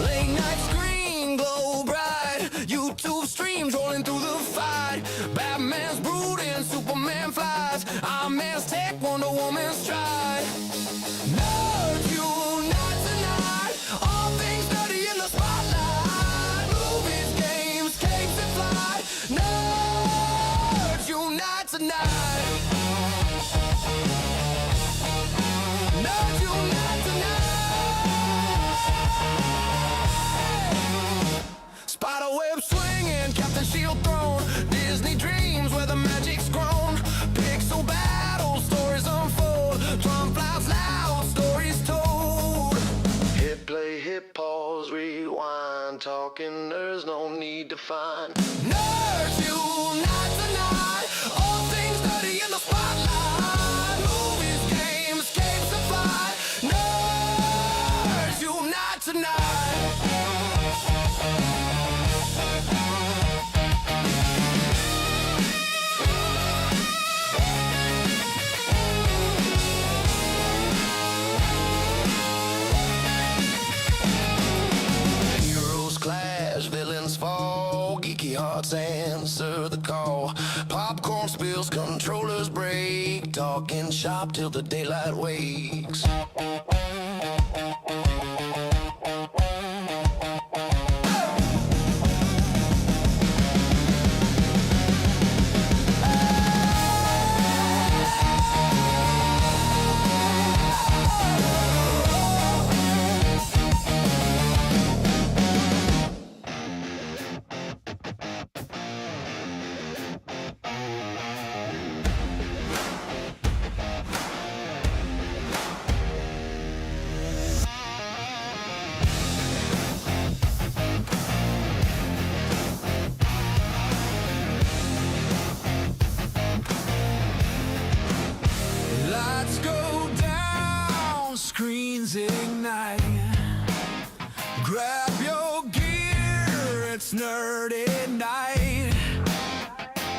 Late night screen glow bright, YouTube streams rolling through the fight. Batman's brooding, Superman flies, Iron Man's tech, Wonder Woman's stride. Nerds unite tonight, all things dirty in the spotlight. Movies, games, capes and fly. Nerds unite tonight. Nerds unite tonight. Spiderweb swinging, Captain Shield thrown, Disney dreams where the magic's grown. Pixel battle, stories unfold, drum flies loud, stories told. Hit play, hit pause, rewind, talking there's no need to find. Nerds unite tonight, all things dirty in the spotlight. Movies, games, capes and fly. Nerds unite tonight. Heroes clash, villains fall, geeky hearts answer the call. Popcorn spills, controllers break, talking shop till the daylight wakes. Lights go down, screens ignite. Grab your gear, it's nerdy night.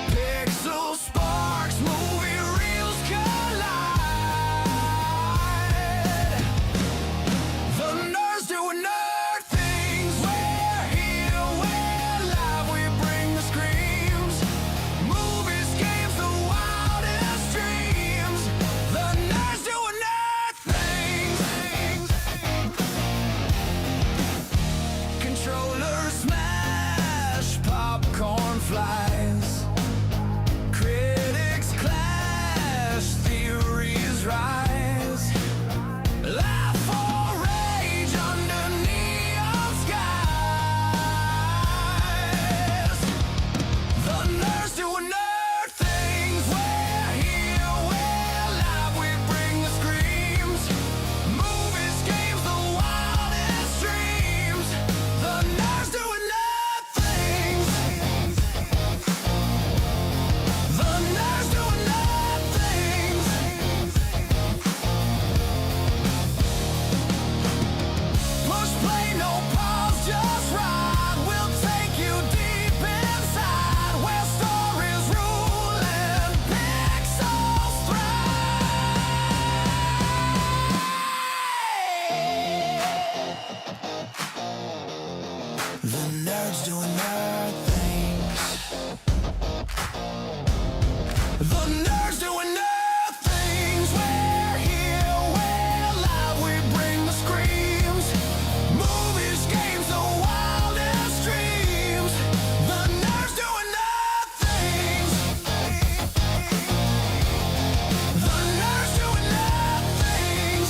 Pixel sparks, movie reels collide. The nerds doing nerd things. We're here, we're live, we bring the screams. Movies, games, the wildest dreams. The nerds doing nerd things. Controllers smash, popcorn flies. Critics clash, theories rise. Laugh or rage under neon skies. The nerds doing nerd things. We're here, we're live, we bring the screams. Movies, games, the wildest dreams. The nerds doing nerd things. The nerds doing nerd things. Push play, no pause, just ride. We'll take you deep inside, where stories rule and pixels thrive. The nerds doing nerd things. The nerds doing nerd things. We're here, we're live, we bring the screams. Movies, games, the wildest dreams. The nerds doing nerd things. The nerds doing nerd things.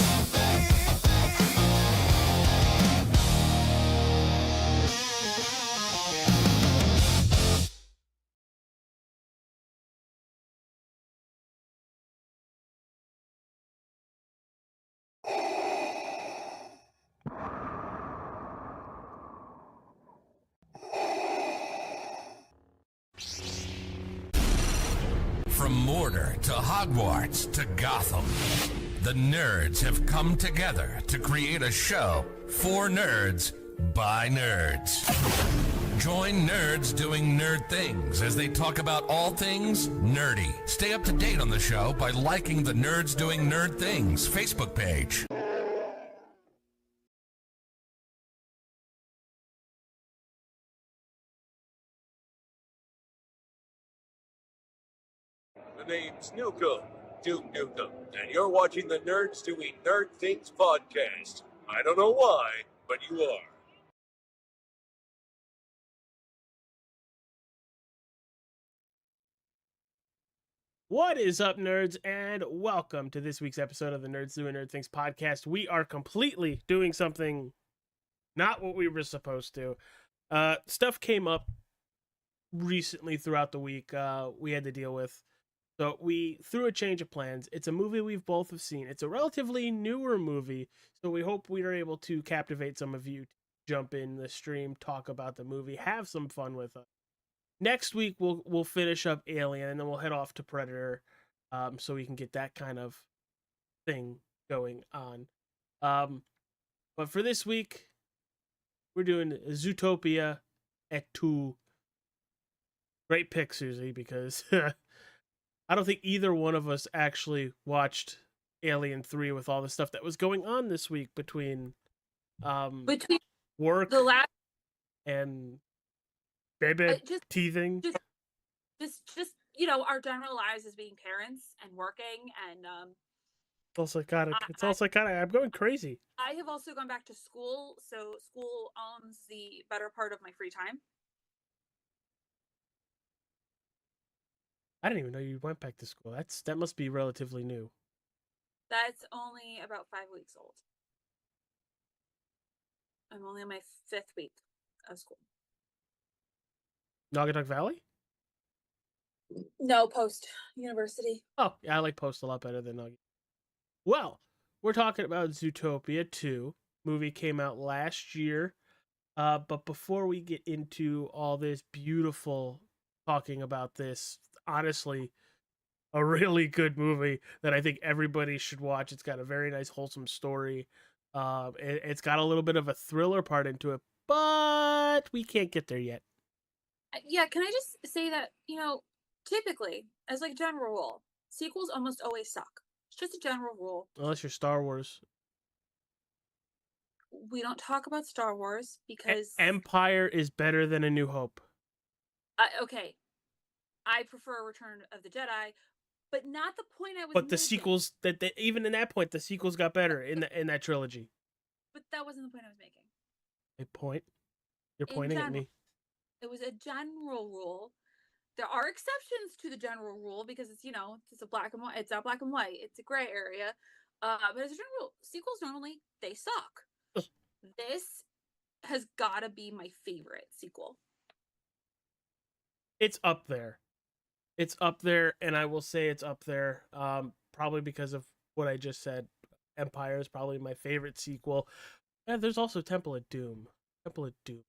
From Mordor to Hogwarts to Gotham, the nerds have come together to create a show for nerds by nerds. Join nerds doing nerd things as they talk about all things nerdy. Stay up to date on the show by liking the Nerds Doing Nerd Things Facebook page. The name's Duke Nukem, and you're watching the Nerds Doing Nerd Things podcast. I don't know why, but you are. What is up, nerds, and welcome to this week's episode of the Nerds Doing Nerd Things podcast. We are completely doing something not what we were supposed to. Stuff came up recently throughout the week we had to deal with. So we threw a change of plans. It's a movie we've both have seen. It's a relatively newer movie, so we hope we are able to captivate some of you to jump in the stream, talk about the movie, have some fun with us. Next week we'll finish up Alien, and then we'll head off to Predator, so we can get that kind of thing going on. But for this week, we're doing Zootopia at 2. Great pick, Susie, because I don't think either one of us actually watched Alien 3 with all the stuff that was going on this week between work the last and baby teething. Just our general lives as being parents and working, and It's all psychotic. I'm going crazy. I have also gone back to school, so school owns the better part of my free time. I didn't even know you went back to school. That must be relatively new. That's only about 5 weeks old. I'm only in my 5th week of school. Naugatuck Valley? No, post university. Oh, yeah, I like Post a lot better than Naugatuck. Well, we're talking about Zootopia 2. Movie came out last year. But before we get into all this beautiful talking about this, honestly, a really good movie that I think everybody should watch. It's got a very nice, wholesome story. It's got a little bit of a thriller part into it, but we can't get there yet. Yeah, can I just say that, typically, as like a general rule, sequels almost always suck. It's just a general rule. Unless you're Star Wars. We don't talk about Star Wars because Empire is better than A New Hope. Okay. I prefer Return of the Jedi, but not the point I was But the making. sequels, even in that point, the sequels got better in that trilogy. But that wasn't the point I was making. A point? You're pointing at me. It was a general rule. There are exceptions to the general rule because it's a black and white. It's not black and white. It's a gray area. But as a general rule, sequels normally they suck. This has got to be my favorite sequel. It's up there. It's up there, and I will say it's up there. Probably because of what I just said. Empire is probably my favorite sequel. And there's also Temple of Doom. The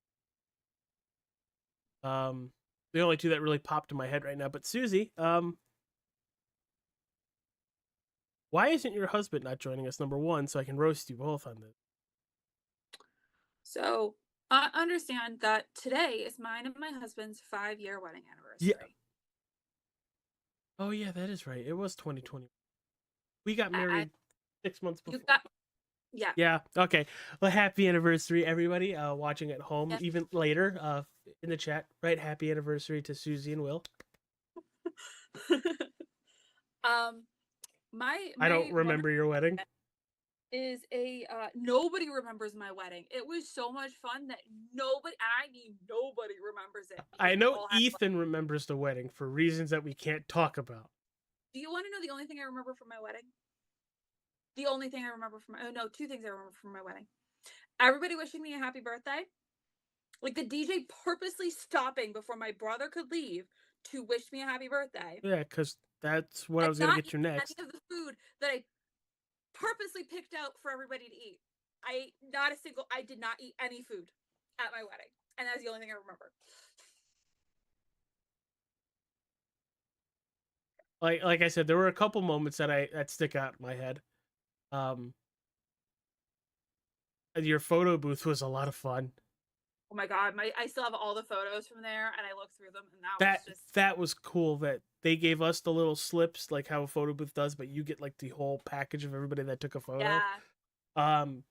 only two that really popped in my head right now. But Susie, why isn't your husband not joining us, number one, so I can roast you both on this? So I understand that today is mine and my husband's 5-year wedding anniversary. Yeah. Oh yeah, that is right. It was 2020. We got married 6 months before. Yeah. Yeah. Okay. Well, happy anniversary, everybody watching at home, Yeah. even later in the chat. Right. Happy anniversary to Susie and Will. I don't remember your wedding. Is nobody remembers my wedding. It was so much fun that nobody remembers it. I know Ethan remembers the wedding for reasons that we can't talk about. Do you want to know the only thing I remember from my wedding? The only thing I remember from two things I remember from my wedding. Everybody wishing me a happy birthday. Like the DJ purposely stopping before my brother could leave to wish me a happy birthday. Yeah, because that's what I was going to get you next. Any of the food that I purposely picked out for everybody to eat. I did not eat any food at my wedding. And that's the only thing I remember. like I said, there were a couple moments that stick out in my head. Your photo booth was a lot of fun. Oh my god, I still have all the photos from there, and I looked through them, and that That was just that was cool that they gave us the little slips like how a photo booth does, but you get like the whole package of everybody that took a photo. yeah. Um,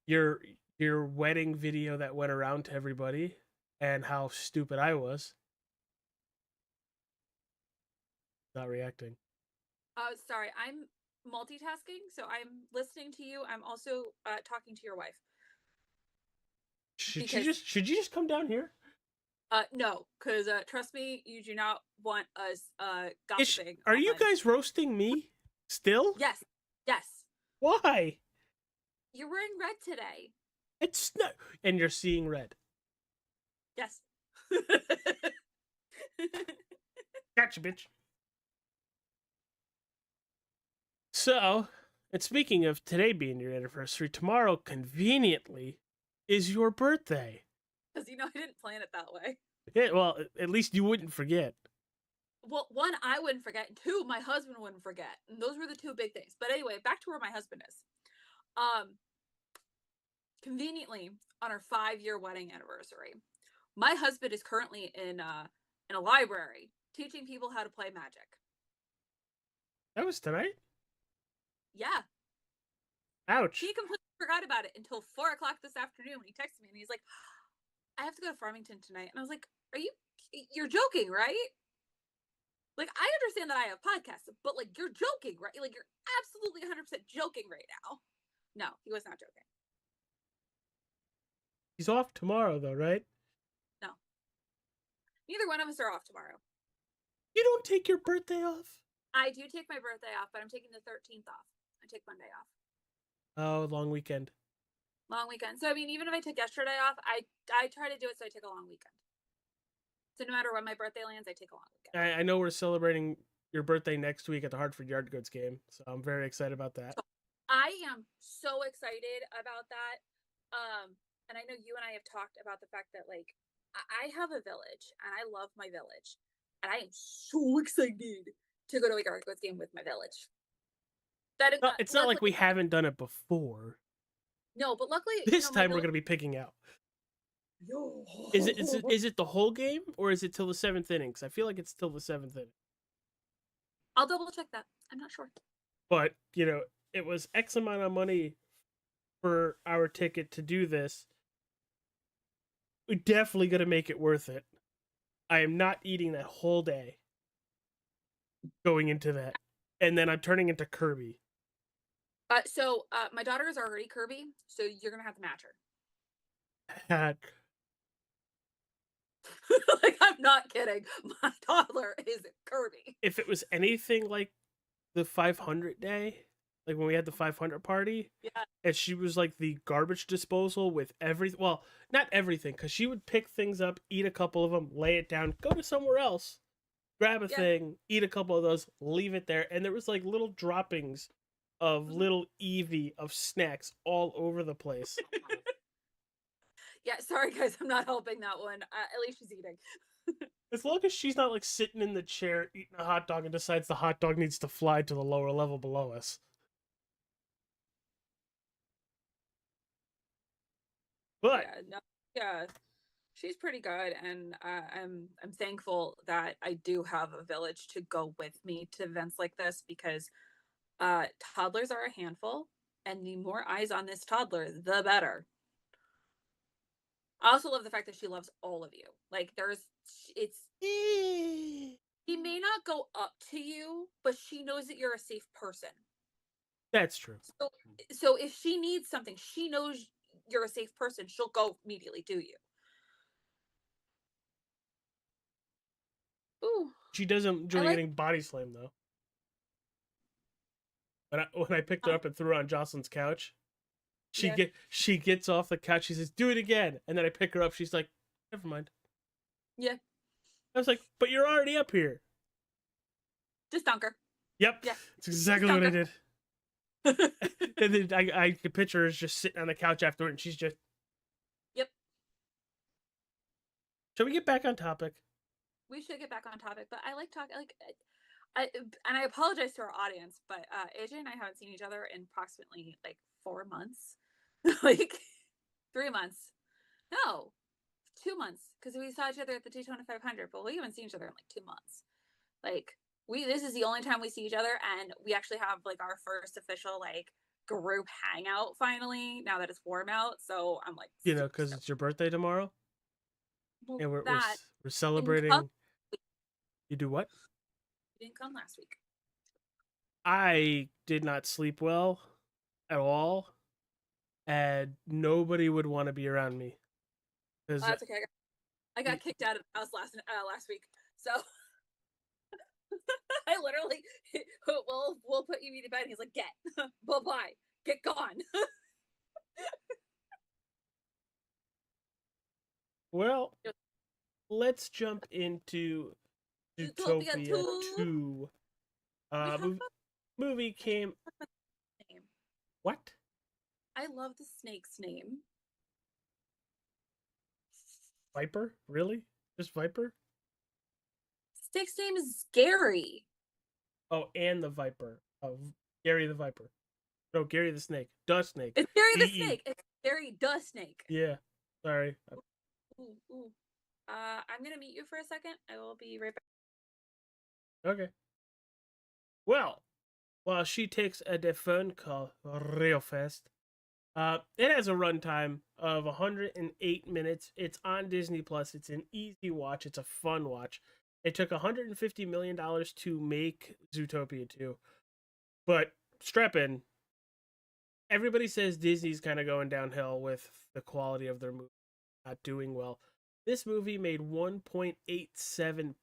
your your wedding video that went around to everybody, and how stupid I was not reacting. Oh, sorry, I'm multitasking, so I'm listening to you. I'm also talking to your wife because Should you just come down here? no, because trust me, you do not want us Is gossiping. are you on- guys roasting me still? Yes, yes. Why? You're wearing red today. It's not, and you're seeing red. Yes. Gotcha, bitch. So, and speaking of today being your anniversary, tomorrow conveniently is your birthday. Because I didn't plan it that way. Yeah, well, at least you wouldn't forget. Well, one, I wouldn't forget, and two, my husband wouldn't forget. And those were the two big things. But anyway, back to where my husband is. Conveniently, on our 5-year wedding anniversary, my husband is currently in a library teaching people how to play Magic. That was tonight? Yeah. Ouch. He completely forgot about it until 4 o'clock this afternoon when he texted me and he's like, I have to go to Farmington tonight. And I was like, you're joking, right? Like, I understand that I have podcasts, but like, you're joking, right? Like, you're absolutely 100% joking right now. No, he was not joking. He's off tomorrow, though, right? No. Neither one of us are off tomorrow. You don't take your birthday off? I do take my birthday off, but I'm taking the 13th off. I take Monday off. Oh, long weekend. Long weekend. So, I mean, even if I took yesterday off, I try to do it so I take a long weekend. So no matter when my birthday lands, I take a long weekend. I know we're celebrating your birthday next week at the Hartford Yard Goods game, so I'm very excited about that. So I am so excited about that. And I know you and I have talked about the fact that, like, I have a village, and I love my village. And I am so excited to go to a Yard Goods game with my village. It's not like we haven't done it before. No, but luckily this time we're going to be picking out. Is it the whole game, or is it till the 7th inning? Because I feel like it's till the 7th inning. I'll double check that. I'm not sure. But it was X amount of money for our ticket to do this. We're definitely going to make it worth it. I am not eating that whole day going into that, and then I'm turning into Kirby. So my daughter is already Kirby, so you're gonna have to match her. Like, I'm not kidding. My toddler is Kirby. If it was anything like the 500 day, like when we had the 500 party, yeah, and she was like the garbage disposal with everything. Well, not everything, because she would pick things up, eat a couple of them, lay it down, go to somewhere else, grab a thing, eat a couple of those, leave it there, and there was like little droppings of little Eevee of snacks all over the place. Yeah, sorry guys, I'm not helping that one. At least she's eating. As long as she's not like sitting in the chair eating a hot dog and decides the hot dog needs to fly to the lower level below us. But yeah, she's pretty good, and I'm thankful that I do have a village to go with me to events like this, because toddlers are a handful, and the more eyes on this toddler, the better. I also love the fact that she loves all of you. Like, she may not go up to you, but she knows that you're a safe person. That's true. So if she needs something, she knows you're a safe person. She'll go immediately to you. Ooh. She doesn't enjoy getting body slammed, though. When I picked her up and threw her on Jocelyn's couch, she gets off the couch. She says, "Do it again," and then I pick her up. She's like, "Never mind." Yeah. I was like, "But you're already up here." Just dunk her. Yep. Yeah. That's exactly what I did. And then I could picture her just sitting on the couch afterward, and she's just. Yep. Shall we get back on topic? We should get back on topic, but I like talking. And I apologize to our audience, but AJ and I haven't seen each other in approximately like 4 months, like 3 months. No, 2 months, because we saw each other at the Daytona 500, but we haven't seen each other in like 2 months. Like this is the only time we see each other, and we actually have like our first official like group hangout finally. Now that it's warm out, so I'm like You know, super because stoked. it's your birthday tomorrow, Well, and that we're didn't come. celebrating. You do what? Didn't come last week. I did not sleep well at all, and nobody would want to be around me because That's okay. I got kicked out of the house last week, so I literally we'll put you to bed. And he's like, get bye bye, get gone. well, let's jump into Zootopia Zootopia 2. 2. We have Movie came. a name. What? I love the snake's name. Viper? Really? Just Viper? Snake's name is Gary. Oh, and the Viper. Oh, Gary the Viper. No, Gary the Snake. The Snake. It's Gary the E-E. Snake. It's Gary the Snake. Yeah. Sorry. Ooh, ooh. I'm gonna meet you for a second. I will be right back. Okay. Well, while she takes a phone call real fast, it has a runtime of 108 minutes. It's on Disney Plus. It's an easy watch. It's a fun watch. It took $150 million to make Zootopia 2. But strap in. Everybody says Disney's kind of going downhill with the quality of their movie, not doing well. This movie made $1.87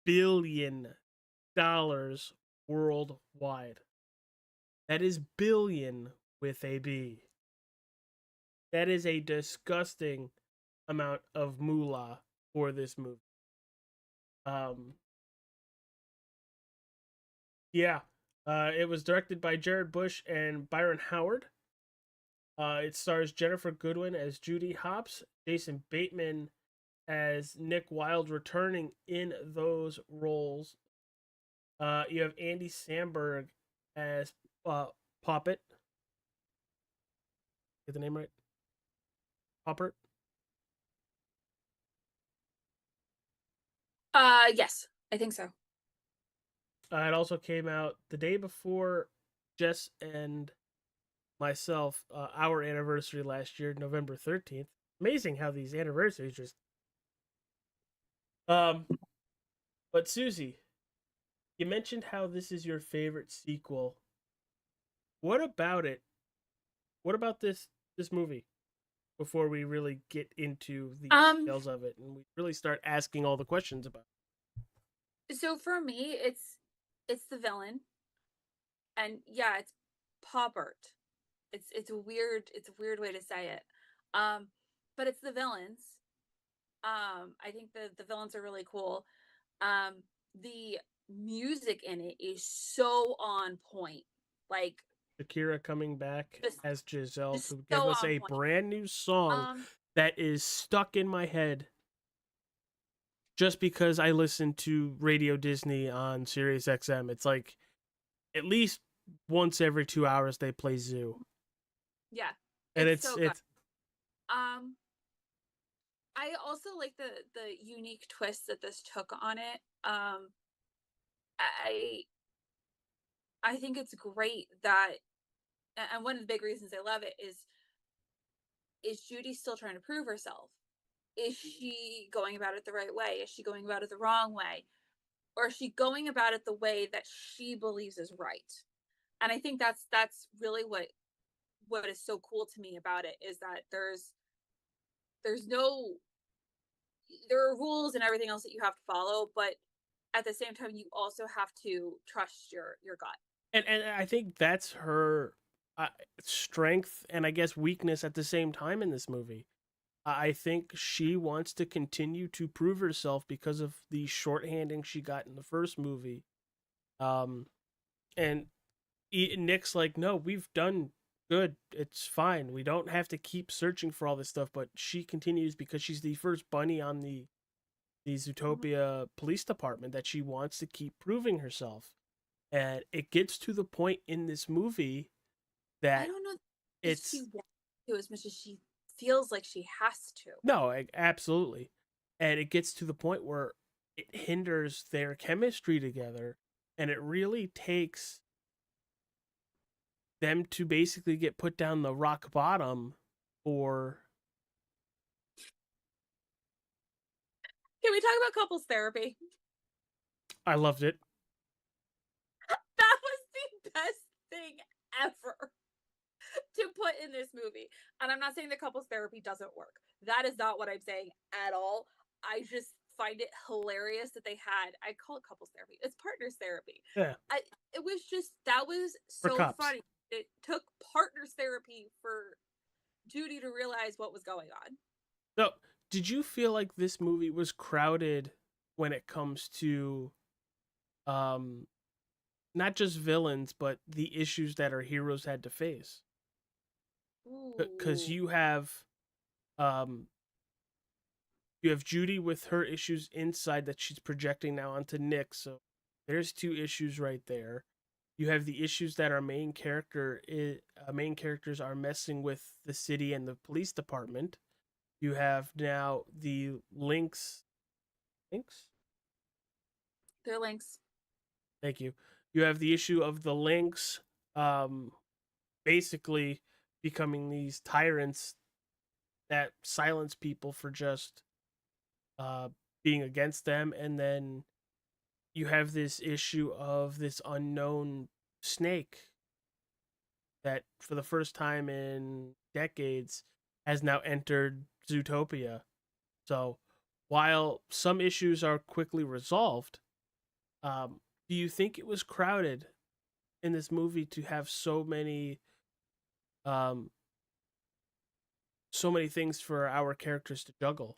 billion worldwide. That is billion with a B. That is a disgusting amount of moolah for this movie. Yeah. It was directed by Jared Bush and Byron Howard. It stars Jennifer Goodwin as Judy Hopps, Jason Bateman as Nick Wilde returning in those roles. You have Andy Samberg as Poppet. Get the name right? Poppert? Yes, I think so. It also came out the day before Jess and myself, our anniversary last year, November 13th. Amazing how these anniversaries just. But Susie, you mentioned how this is your favorite sequel. What about it? What about this movie? Before we really get into the Um, details of it and we really start asking all the questions about so for me, it's the villain, and yeah, it's Poppert. It's a weird way to say it. Um, but it's the villains. I think the villains are really cool. The music in it is so on point. Like Shakira coming back just as Giselle just to so give us on a point. brand new song Um, that is stuck in my head just because I listen to Radio Disney on Sirius XM. It's like at least once every 2 hours they play Zoo. yeah, And it's so good. it's Um, I also like the unique twist that this took on it. I I think it's great that, and one of the big reasons I love it is Judy still trying to prove herself? Is she going about it the right way? Is she going about it the wrong way? Or is she going about it the way that she believes is right? And I think that's really what is so cool to me about it, is that there's no, there are rules and everything else that you have to follow, but at the same time you also have to trust your gut. and I think that's her uh, strength and I guess weakness at the same time in this movie. I think she wants to continue to prove herself because of the shorthanding she got in the first movie. Um, and Nick's like, no, we've done good. It's fine. We don't have to keep searching for all this stuff. But she continues because she's the first bunny on the Mhm. Zootopia police department that she wants to keep proving herself. And it gets to the point in this movie I that don't know if she it's wants to as much as she feels like she has to. no, absolutely. And it gets to the point where it hinders their chemistry together, and it really takes them to basically get put down the rock bottom for. Can we talk about couples therapy? I loved it. That was the best thing ever to put in this movie. And I'm not saying that couples therapy doesn't work. That is not what I'm saying at all. I just find it hilarious that they had, I call it couples therapy. It's partners therapy. Yeah, It was just, that was for so cops. funny. It took partners therapy for Judy to realize what was going on. So, did you feel like this movie was crowded when it comes to um not just villains but the issues that our heroes had to face? Cuz Ooh. um you have Judy with her issues inside that she's projecting now onto Nick. So there's two issues right there. You have the issues that our main characters are messing with the city and the police department. You have now the links. They're links. Thank you. You have the issue of the links, um, basically becoming these tyrants that silence people for just uh, being against them, and then you have this issue of this unknown snake that, for the first time in decades, has now entered Zootopia. So, while some issues are quickly resolved, do you think it was crowded in this movie to have um so many things for our characters to juggle?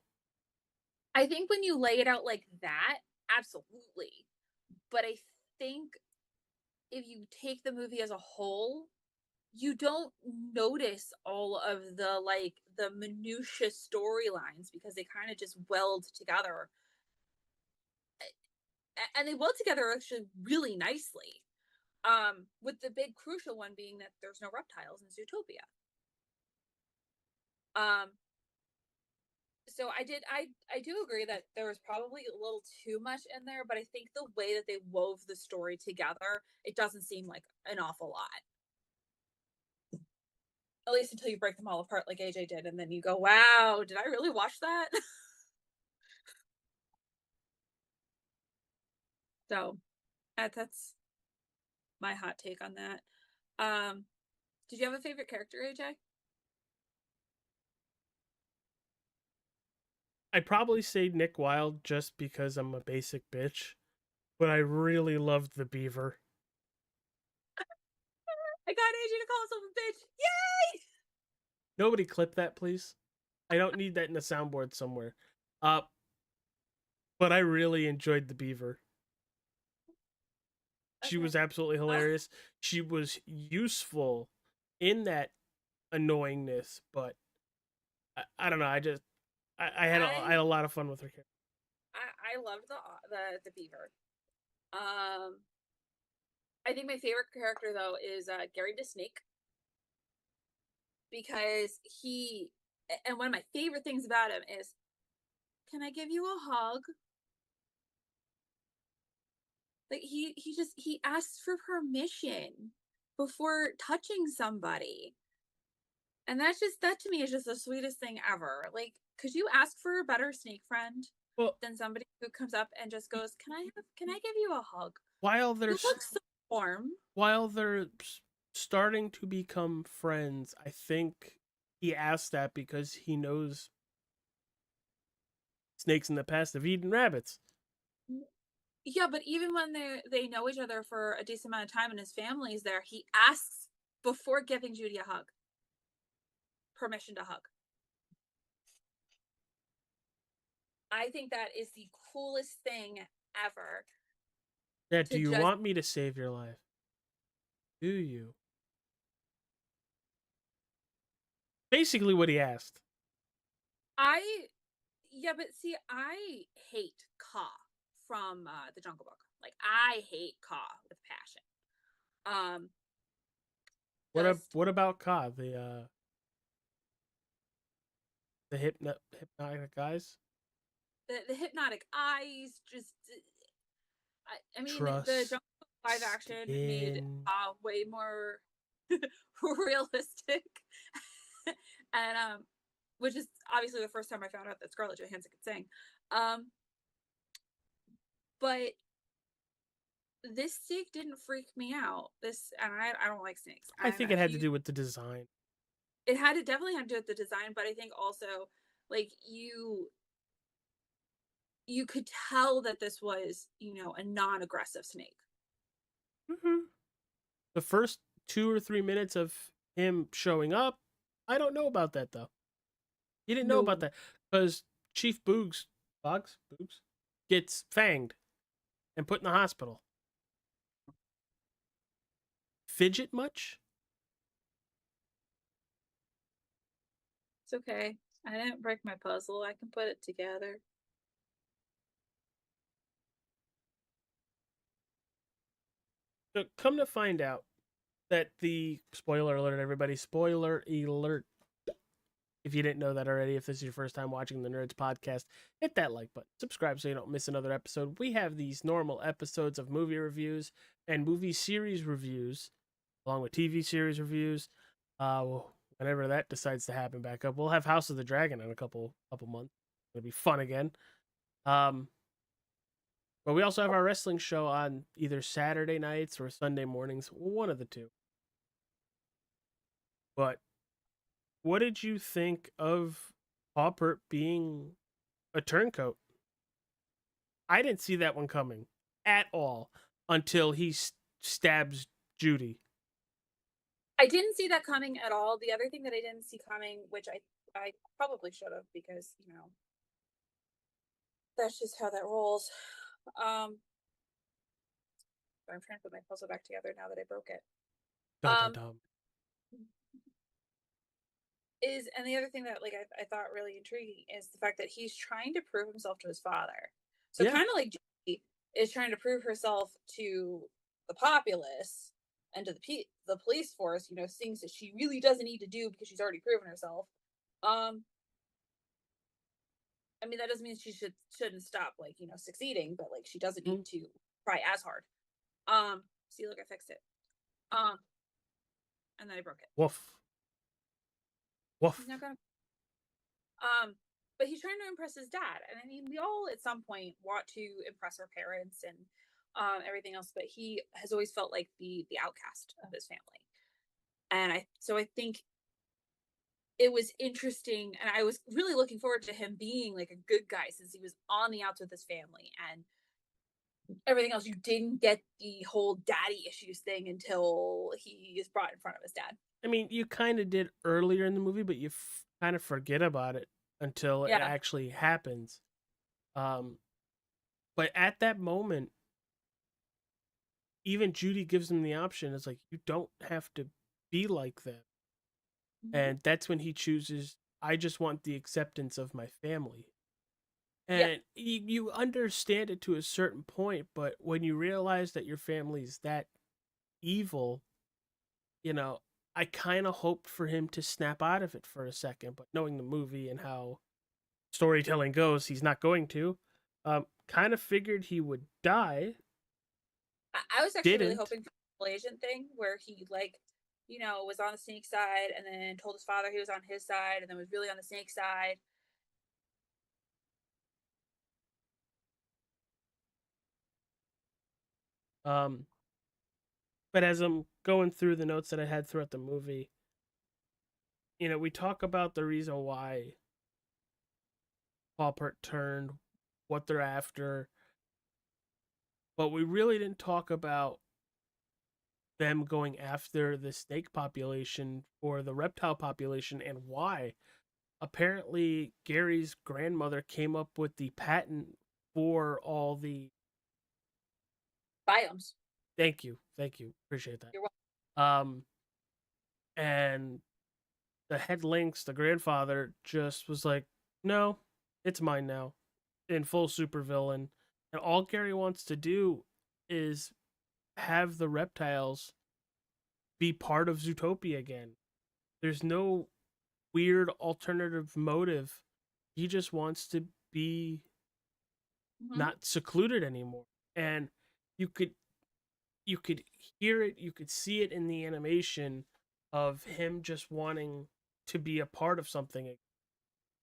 I think when you lay it out like that, absolutely. But I think if you take the movie as a whole, you don't notice all of the minutia storylines because they kind of just weld together. And they weld together actually really nicely. With the big crucial one being that there's no reptiles in Zootopia. Um, so I do agree that there was probably a little too much in there, but I think the way that they wove the story together, it doesn't seem like an awful lot. At least until you break them all apart like AJ did, and then you go, "Wow, did I really watch that?" So that's my hot take on that. Um, did you have a favorite character, AJ? I'd probably say Nick Wilde just because I'm a basic bitch, but I really loved the beaver. I got AJ to call himself a bitch. Yay! Nobody clip that, please. I don't need that in a soundboard somewhere. Uh, but I really enjoyed the beaver. She Okay. was absolutely hilarious. She was useful in that annoyingness, but I don't know. I had a lot of fun with her character. I loved the beaver. Um, I think my favorite character though is Gary the Snake because he and one of my favorite things about him is, can I give you a hug? Like he asks for permission before touching somebody. And that to me is just the sweetest thing ever. Like, could you ask for a better snake friend Well, than somebody who comes up and just goes, can I give you a hug? while they're You look so warm. while they're starting to become friends, I think he asked that because he knows snakes in the past have eaten rabbits. Yeah, but even when they know each other for a decent amount of time and his family's there, he asks before giving Judy a hug, permission to hug. I think that is the coolest thing ever. Yeah, do To you just want me to save your life? Do you? Basically what he asked. I yeah, but see, I hate Ka from the Jungle Book. Like I hate Ka with passion. Um, just What about Ka, the hypnotic guys? the hypnotic eyes, just I mean the Trust Jungle Book live action made in. way more realistic, and which is obviously the first time I found out that Scarlett Johansson could sing. Um, but this snake didn't freak me out. This and I don't like snakes. I I'm think a it had to huge. do with the design. It had to definitely have to do with the design, but I think also like you could tell that this was a non-aggressive snake. Hmm. The first 2 or 3 minutes of him showing up, I don't know about that though. You didn't know about No, that because Chief Boogs gets fanged and put in the hospital. Fidget much? it's okay. I didn't break my puzzle. I can put it together. So come to find out that the spoiler alert, everybody, spoiler alert. If you didn't know that already, if this is your first time watching the Nerds podcast, hit that like button, subscribe so you don't miss another episode. We have these normal episodes of movie reviews and movie series reviews, along with TV series reviews. Whenever that decides to happen back up, we'll have House of the Dragon in a couple months. It'll be fun again. Um, but we also have our wrestling show on either Saturday nights or Sunday mornings, one of the two. But what did you think of Hopper being a turncoat? I didn't see that one coming at all until he stabs Judy. I didn't see that coming at all. The other thing that I didn't see coming, which I probably should have because that's just how that rolls. Um, I'm trying to put my puzzle back together now that I broke it. Dun, dun, Um, dun. is and the other thing that like I thought really intriguing is the fact that he's trying to prove himself to his father. So Yeah. kind of like Judy is trying to prove herself to the populace and to the police force, things that she really doesn't need to do because she's already proven herself. Um, I mean that doesn't mean she shouldn't stop like succeeding, but like she doesn't Mm. need to try as hard. See, look, I fixed it. And then I broke it. Woof. Woof. He's not gonna. But he's trying to impress his dad, and I mean, we all at some point want to impress our parents and everything else. But he has always felt like the outcast of his family, and I think it was interesting, and I was really looking forward to him being like a good guy since he was on the outs with his family and everything else. You didn't get the whole daddy issues thing until he is brought in front of his dad. I mean, you kind of did earlier in the movie, but you kind of forget about it until it Yeah, actually happens. Um, but at that moment, even Judy gives him the option. It's like, you don't have to be like them. And that's when he chooses, I just want the acceptance of my family. yeah, And you understand it to a certain point, but when you realize that your family's that evil, I kind of hoped for him to snap out of it for a second, but knowing the movie and how storytelling goes, he's not going to. Kind of figured he would die. I was actually really Didn't. hoping for the Malaysian thing where he like, was on the snake side and then told his father he was on his side and then was really on the snake side. Um, but as I'm going through the notes that I had throughout the movie, we talk about the reason why Paul Pert turned, what they're after, but we really didn't talk about them going after the snake population or the reptile population and why. Apparently, Gary's grandmother came up with the patent for all the. Biomes. Thank you, appreciate that. You're welcome. And the head Lynx, the grandfather, just was like, "No, it's mine now," in full supervillain. And all Gary wants to do is have the reptiles be part of Zootopia again. There's no weird alternative motive. He just wants to be Mhm. not secluded anymore. And you could you could hear it, you could see it in the animation of him just wanting to be a part of something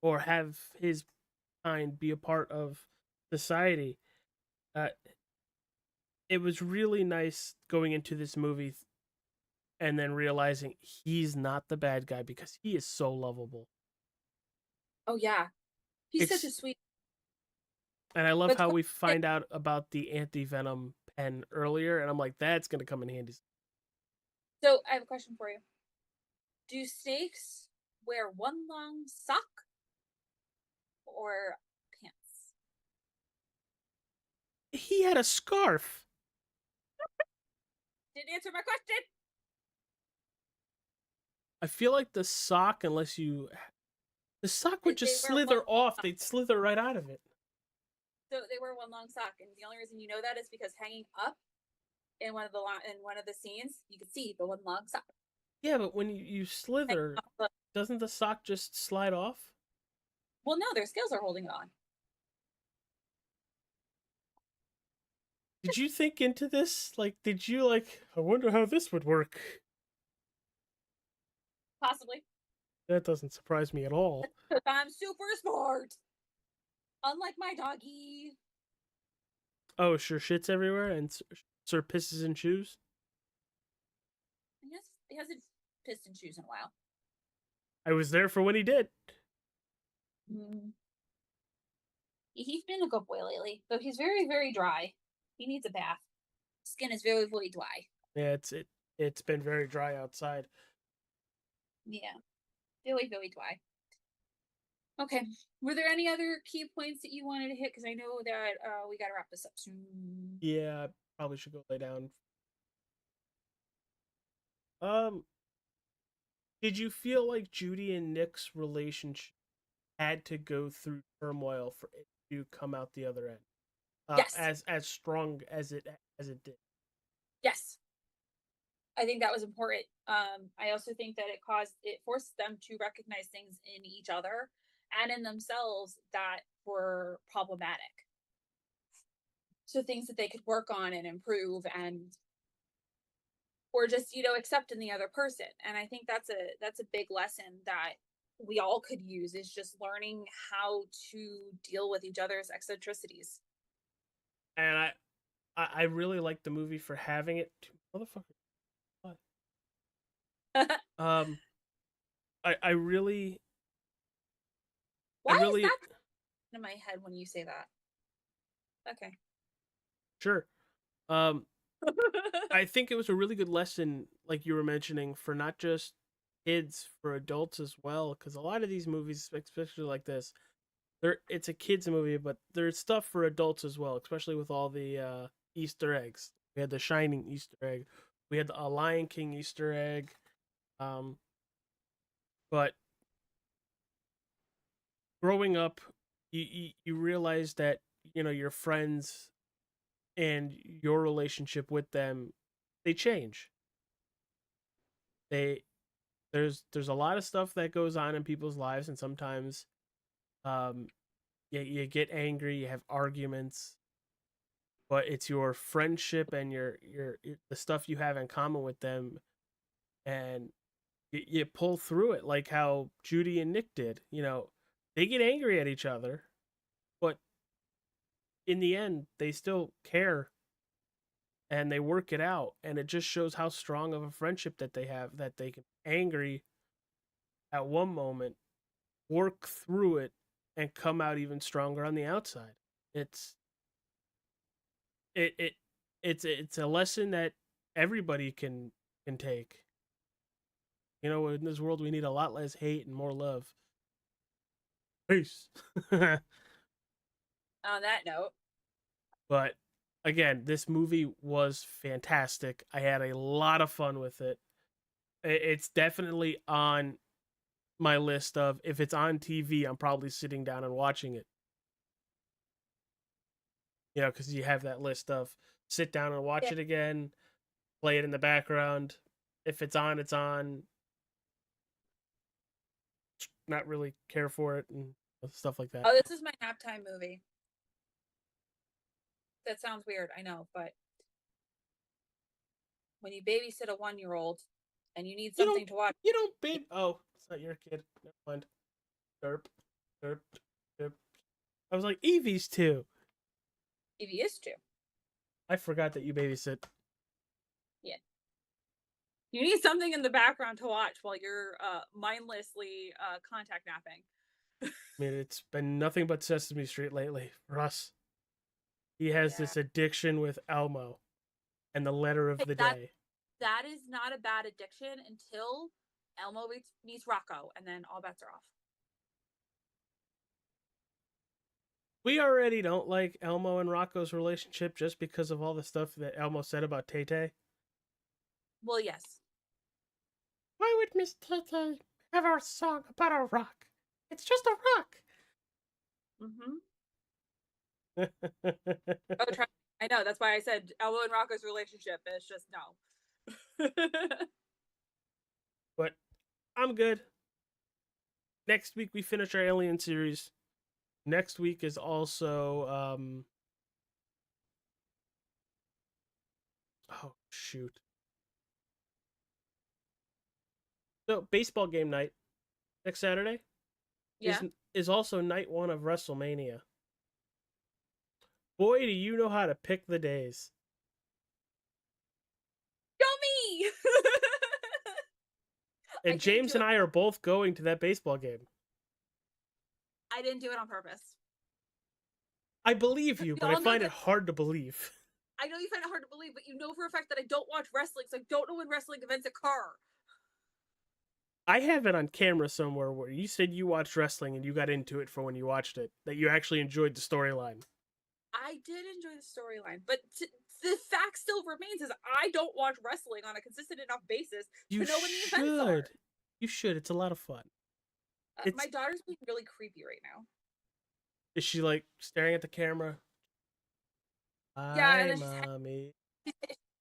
or have his kind be a part of society. Uh, it was really nice going into this movie and then realizing he's not the bad guy because he is so lovable. Oh yeah, he's such a It's sweet. and I love But how we find out about the anti venom pen earlier, and I'm like, that's gonna come in handy. so I have a question for you. Do snakes wear one long sock or pants? He had a scarf. Didn't answer my question. I feel like the sock, the sock would They just wear slither one off. sock. They'd slither right out of it. So they wear one long sock, and the only reason you know that is because hanging up in one of the scenes, you can see the one long sock. Yeah, but when you slither, doesn't the sock just slide off? Well, no, their scales are holding it on. Did you think into this? Like, did you like? I wonder how this would work. Possibly. That doesn't surprise me at all. I'm super smart. Unlike my doggy. Oh, sure, shit's everywhere, and Sir pisses in shoes. He hasn't pissed in shoes in a while. I was there for when he did. Mm. He's been a good boy lately, though he's very, very dry. He needs a bath. Skin is very, very dry. Yeah, it's been very dry outside. Yeah, very, very dry. Okay. Were there any other key points that you wanted to hit? Because I know that we got to wrap this up soon. Yeah, I probably should go lay down. Um, did you feel like Judy and Nick's relationship had to go through turmoil for it to come out the other end? Yes. As strong as it did. Yes. I think that was important. I also think that it forced them to recognize things in each other and in themselves that were problematic. So things that they could work on and improve or just, accept in the other person. And I think that's a big lesson that we all could use is just learning how to deal with each other's eccentricities. And I really like the movie for having it. Motherfucker. Um, I really, Why I really, is that in my head when you say that? Okay. sure. I think it was a really good lesson, like you were mentioning, for not just kids, for adults as well. Because a lot of these movies, especially like this, it's a kids movie, but there's stuff for adults as well. Especially with all the Easter eggs. We had the Shining Easter egg. We had a Lion King Easter egg. But growing up, you realize that your friends and your relationship with them, they change. They there's a lot of stuff that goes on in people's lives, and sometimes um you get angry, you have arguments, but it's your friendship and the stuff you have in common with them, and you pull through it, like how Judy and Nick did. They get angry at each other, but in the end they still care and they work it out, and it just shows how strong of a friendship that they have, that they can be angry at one moment, work through it, and come out even stronger on the outside. It's it, it it's a lesson that everybody can take. In this world we need a lot less hate and more love. Peace. On that note, But again, this movie was fantastic. I had a lot of fun with it. It's definitely on my list of, if it's on TV, I'm probably sitting down and watching it. Because you have that list of sit down and watch Yeah. it again, play it in the background. If it's on, it's on. Not really care for it and stuff like that. Oh, this is my nap time movie. That sounds weird, I know, but when you babysit a 1-year-old and you need something to watch. You don't, babe. Oh, it's not your kid. Never mind. Derp, derp, derp. I was like, Evie's too. Evie is too. I forgot that you babysit. Yeah. You need something in the background to watch while you're mindlessly contact napping. I mean, it's been nothing but Sesame Street lately for us. He has this addiction with Elmo and the letter of the day. That is not a bad addiction until Elmo meets Rocco, and then all bets are off. We already don't like Elmo and Rocco's relationship just because of all the stuff that Elmo said about Tay-Tay. Well, yes. Why would Miss Tay-Tay have our song about a rock? It's just a rock. Oh, I know. That's why I said Elmo and Rocco's relationship is just no. But I'm good. Next week we finish our Alien series. Next week is also oh shoot. So baseball game night next Saturday is also night 1 of WrestleMania. Boy, do you know how to pick the days. Show me. And James and I are both going to that baseball game. I didn't do it on purpose. I believe you, but I find it hard to believe. I know you find it hard to believe, but you know for a fact that I don't watch wrestling, so I don't know when wrestling events occur. I have it on camera somewhere where you said you watched wrestling and you got into it for when you watched it, that you actually enjoyed the storyline. I did enjoy the storyline, but the fact still remains is I don't watch wrestling on a consistent enough basis to know when the events are. You should. It's a lot of fun. My daughter's being really creepy right now. Is she like staring at the camera? Yeah, Hi, mommy.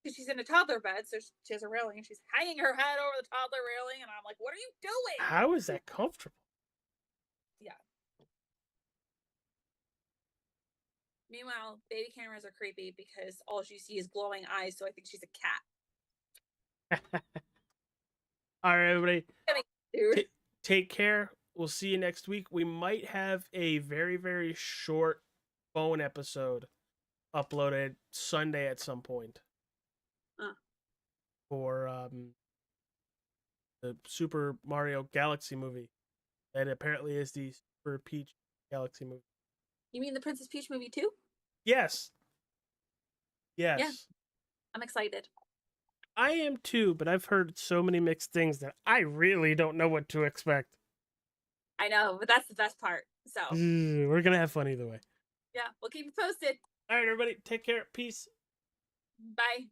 She's in a toddler bed, so she has a railing, and she's hanging her head over the toddler railing, and I'm like, "What are you doing?" How is that comfortable? Yeah. Meanwhile, baby cameras are creepy because all you see is glowing eyes, so I think she's a cat. All right, everybody. Dude. Take care. We'll see you next week. We might have a very, very short phone episode uploaded Sunday at some point. For the Super Mario Galaxy movie. That apparently is the Super Peach Galaxy movie. You mean the Princess Peach movie too? Yes. Yes. Yeah. I'm excited. I am too, but I've heard so many mixed things that I really don't know what to expect. I know, but that's the best part. So we're gonna have fun either way. Yeah, we'll keep you posted. All right, everybody, take care. Peace. Bye.